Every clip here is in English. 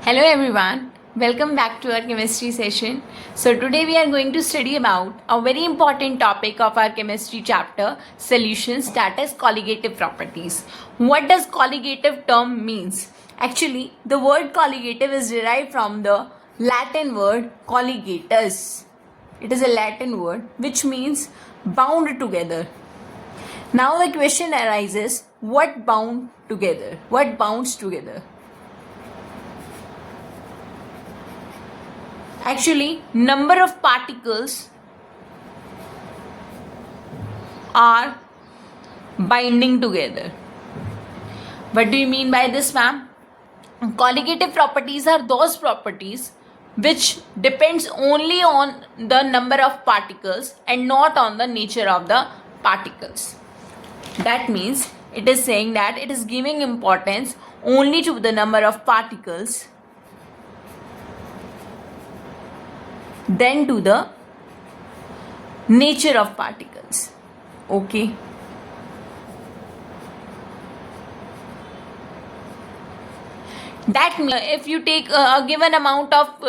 Hello everyone, welcome back to our chemistry session. So today we are going to study about a very important topic of our chemistry chapter, solutions, that is colligative properties. What does colligative term means? Actually, the word colligative is derived from the Latin word colligatus. It is a Latin word which means bound together. Now the question arises, what bound together? What bounds together? Actually, number of particles are binding together. What do you mean by this, ma'am? Colligative properties are those properties which depends only on the number of particles and not on the nature of the particles. That means it is saying that it is giving importance only to the number of particles than to the nature of particles. Okay. That means if you take a given amount of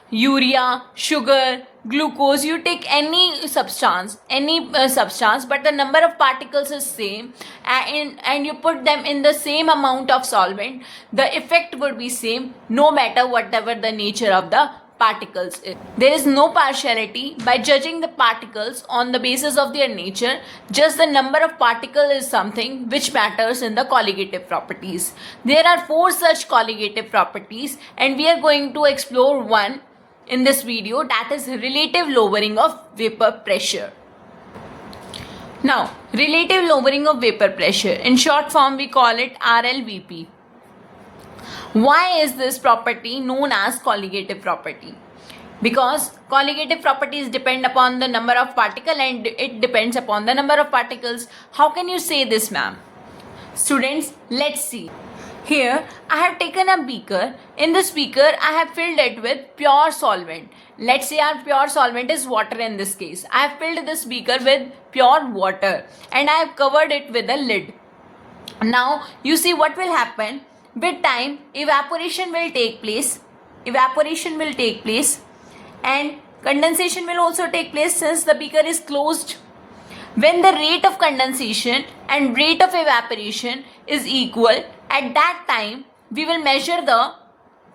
urea, sugar, glucose, you take any substance, but the number of particles is same, and you put them in the same amount of solvent, the effect would be same no matter whatever the nature of the particles is. There is no partiality by judging the particles on the basis of their nature. Just the number of particles is something which matters in the colligative properties. There are 4 such colligative properties and we are going to explore one in this video, that is relative lowering of vapor pressure. Now, relative lowering of vapor pressure, in short form we call it RLVP. Why is this property known as colligative property? Because colligative properties depend upon the number of particles and it depends upon the number of particles. How can you say this, ma'am? Students, let's see. Here I have taken a beaker. In this beaker I have filled it with pure solvent. Let's say our pure solvent is water in this case. I have filled this beaker with pure water and I have covered it with a lid. Now you see what will happen. With time, evaporation will take place and condensation will also take place since the beaker is closed. When the rate of condensation and rate of evaporation is equal, at that time we will measure the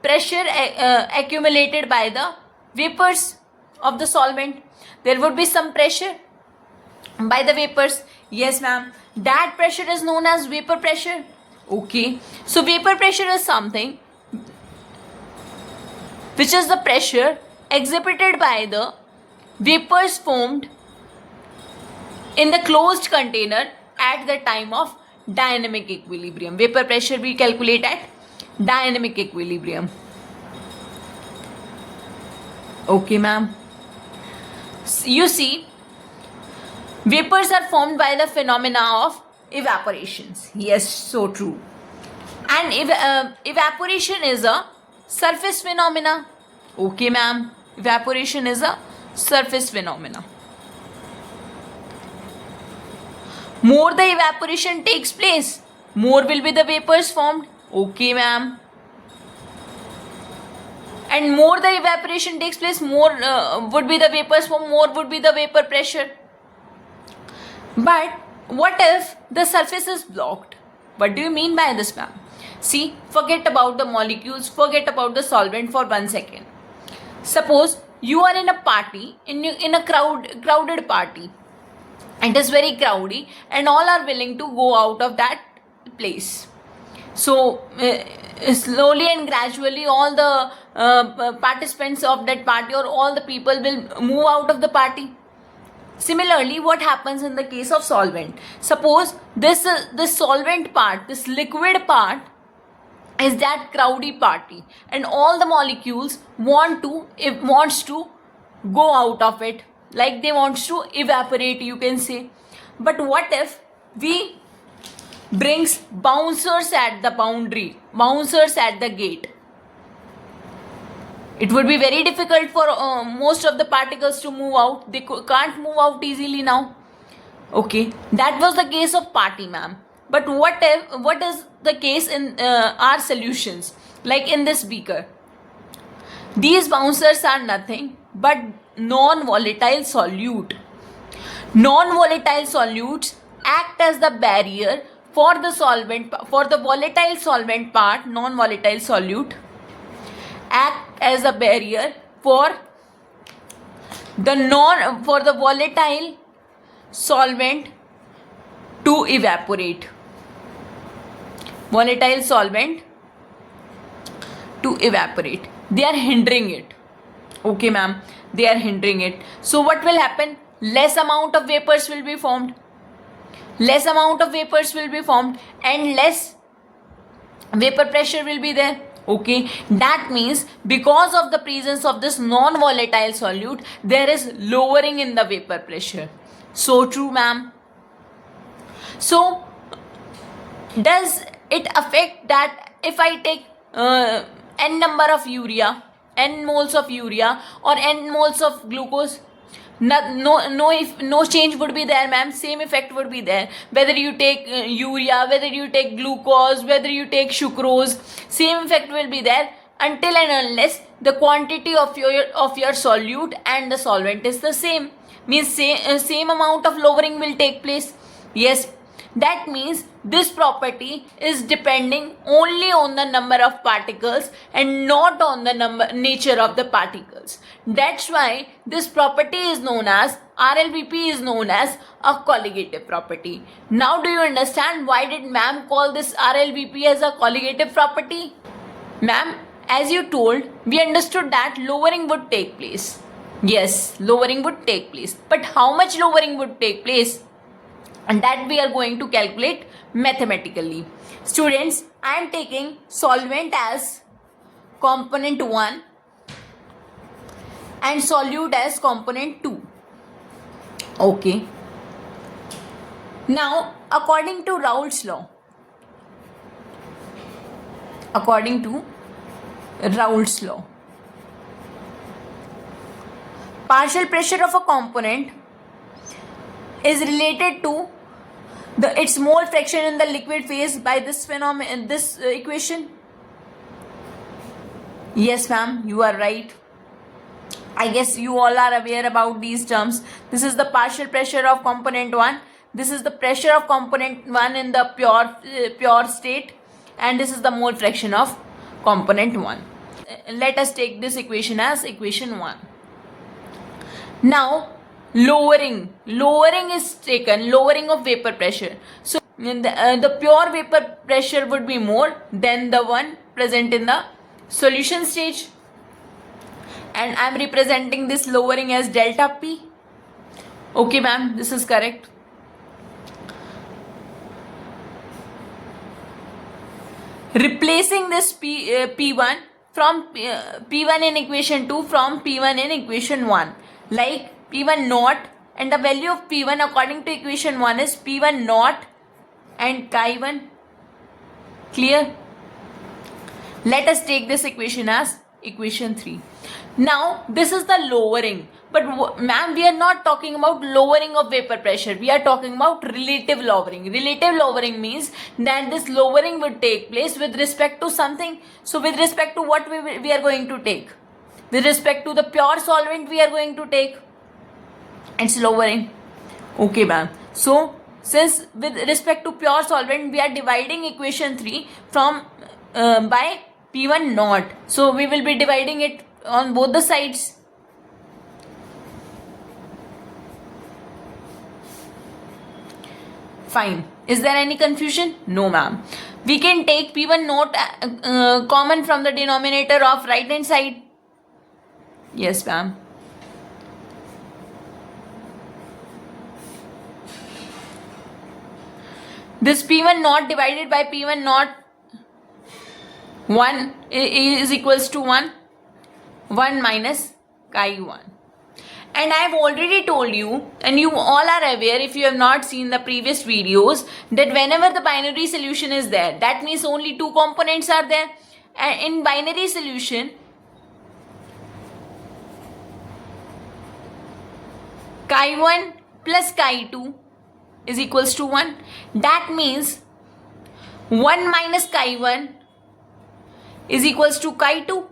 pressure accumulated by the vapors of the solvent. There would be some pressure by the vapors. Yes, ma'am. That pressure is known as vapor pressure. Okay, so vapor pressure is something which is the pressure exhibited by the vapors formed in the closed container at the time of dynamic equilibrium. Vapor pressure we calculate at dynamic equilibrium. Okay, ma'am. You see, vapors are formed by the phenomena of evaporations. Yes, so true. And evaporation is a surface phenomena. Okay, ma'am. Evaporation is a surface phenomena. More the evaporation takes place, more will be the vapors formed. Okay, ma'am. And more the evaporation takes place, more would be the vapors formed, more would be the vapor pressure. But what if the surface is blocked? What do you mean by this, ma'am? See, forget about the molecules, forget about the solvent for 1 second. Suppose you are in a party, in a crowded party. It is very crowdy and all are willing to go out of that place. So, slowly and gradually all the participants of that party or all the people will move out of the party. Similarly, what happens in the case of solvent? Suppose this solvent part, this liquid part is that crowdy party and all the molecules wants to go out of it, like they want to evaporate, you can say. But what if we brings bouncers at the boundary, bouncers at the gate? It would be very difficult for most of the particles to move out. They can't move out easily now. Okay, that was the case of party, ma'am. But what is the case in our solutions? Like in this beaker, These bouncers are nothing but non-volatile solute. Non-volatile solutes act as the barrier for the solvent, for the volatile solvent part. Non-volatile solute act as a barrier for the volatile solvent to evaporate. Volatile solvent to evaporate. They are hindering it. Okay, ma'am. They are hindering it. So what will happen? Less amount of vapors will be formed. Less amount of vapors will be formed and less vapor pressure will be there. Okay, that means because of the presence of this non-volatile solute, there is lowering in the vapor pressure. So true, ma'am. So does it affect that if I take n number of urea, n moles of urea or n moles of glucose? No change would be there, ma'am. Same effect would be there. Whether you take urea, whether you take glucose, whether you take sucrose, same effect will be there until and unless the quantity of your solute and the solvent is the same. Means same amount of lowering will take place. Yes, that means this property is depending only on the number of particles and not on the nature of the particles. That's why this property is known as, RLBP is known as a colligative property. Now do you understand why did ma'am call this RLBP as a colligative property? Ma'am, as you told, we understood that lowering would take place. Yes, lowering would take place. But how much lowering would take place? And that we are going to calculate mathematically. Students, I am taking solvent as component 1 and solute as component 2. Okay. Now, according to Raoult's law, partial pressure of a component is related to its mole fraction in the liquid phase by this phenomenon, this equation. Yes, ma'am, you are right. I guess you all are aware about these terms. This is the partial pressure of component 1. This is the pressure of component 1 in the pure state, and this is the mole fraction of component 1. Let us take this equation as equation 1. Now, lowering is taken, lowering of vapor pressure. So the pure vapor pressure would be more than the one present in the solution stage, and I am representing this lowering as delta P. Okay, ma'am, this is correct. Replacing this P1 from P1 in equation 2 from P1 in equation 1, like P1 naught, and the value of P1 according to equation 1 is P1 naught and chi1. Clear? Let us take this equation as equation 3. Now this is the lowering, but ma'am, we are not talking about lowering of vapor pressure. We are talking about relative lowering. Relative lowering means that this lowering would take place with respect to something. So with respect to what we are going to take? With respect to the pure solvent we are going to take. It's lowering. Okay, ma'am. So since with respect to pure solvent we are dividing equation 3 from by P1 naught, so we will be dividing it on both the sides. Fine. Is there any confusion? No, ma'am. We can take P1 naught common from the denominator of right hand side. Yes, ma'am. This P1 naught divided by P1 naught 1 is equals to 1 minus chi1. And I have already told you, and you all are aware if you have not seen the previous videos, that whenever the binary solution is there, that means only two components are there. And in binary solution, chi1 plus chi2 is equals to 1. That means 1 minus chi1 is equals to chi2.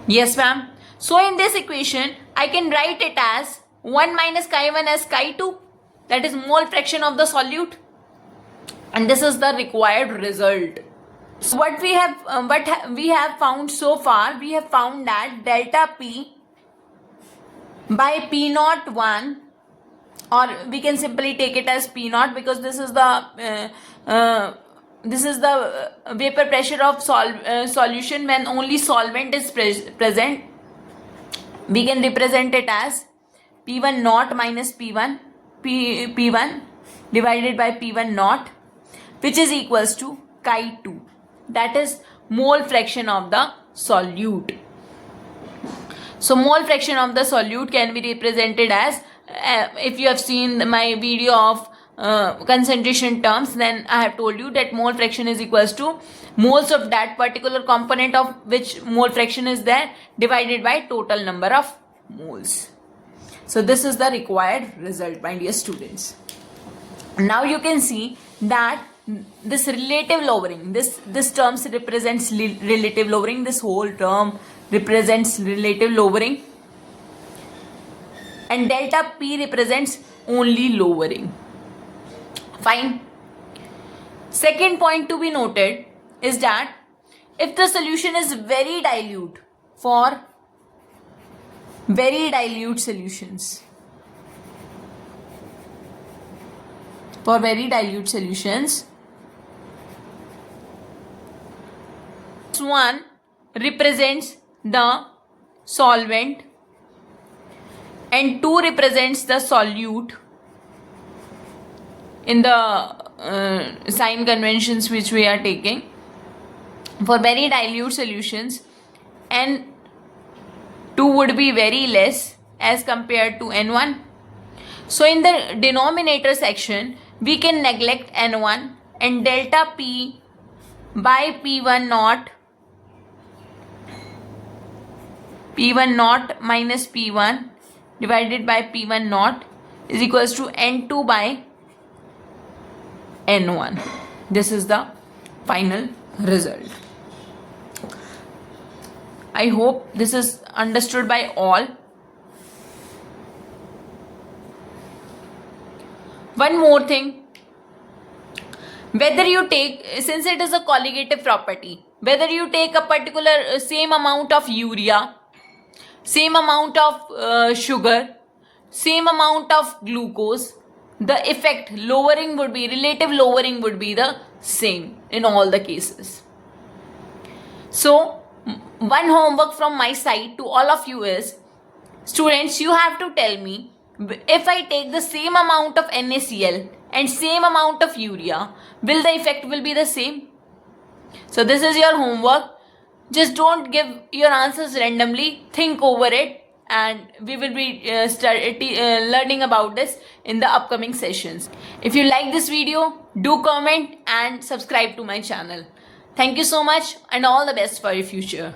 Yes, ma'am. So in this equation, I can write it as 1 minus chi1 as chi2. That is mole fraction of the solute. And this is the required result. So what we have found so far, we have found that delta P by P naught 1, or we can simply take it as P naught, because this is the vapor pressure of solution when only solvent is present. We can represent it as P1 naught minus P1 divided by P1 naught, which is equals to chi2. That is mole fraction of the solute. So mole fraction of the solute can be represented as, if you have seen my video of concentration terms, then I have told you that mole fraction is equals to moles of that particular component of which mole fraction is there divided by total number of moles. So this is the required result, my dear students. Now you can see that this relative lowering, this term represents relative lowering. This whole term represents relative lowering, and delta P represents only lowering. Fine. Second point to be noted is that if the solution is very dilute, for very dilute solutions, one represents the solvent and 2 represents the solute in the sign conventions which we are taking. For very dilute solutions, N2 would be very less as compared to N1. So in the denominator section, we can neglect N1, and delta P by P1 naught minus P1 divided by P1 naught is equals to N2 by N1. This is the final result. I hope this is understood by all. One more thing, whether you take, since it is a colligative property, whether you take a particular same amount of urea, same amount of sugar, same amount of glucose, the effect lowering would be, relative lowering would be the same in all the cases. So one homework from my side to all of you is, students, you have to tell me, if I take the same amount of NaCl and same amount of urea, will the effect will be the same? So this is your homework. Just don't give your answers randomly. Think over it, and we will be learning about this in the upcoming sessions. If you like this video, do comment and subscribe to my channel. Thank you so much, and all the best for your future.